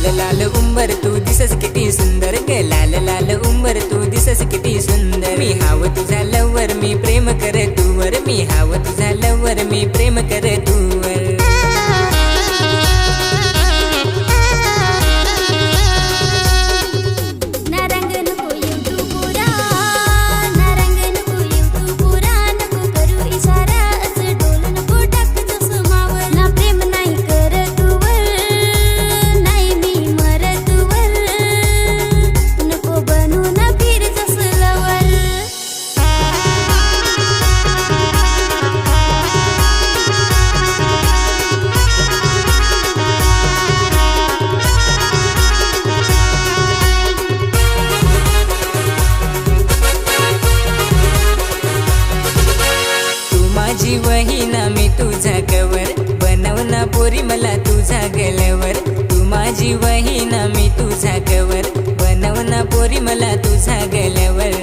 लाल लाल उंबर तू दिसस किती सुंदर ग, लाल लाल उंबर तू दिसस किती सुंदर. मी हाव तुझा लवर मी प्रेम कर तूवर, मी हाव तुझा लवर मी प्रेम कर तूवर. माझी वहीना मी तुझा कवर, बनवना पोरी मला तुझा गलवर. तू माझी वहीना मी तुझा कवर, बनवना पोरी मला तुझा गलवर.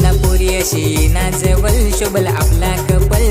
ना पोरी अशी ना जवळ शोभल आपला कपल.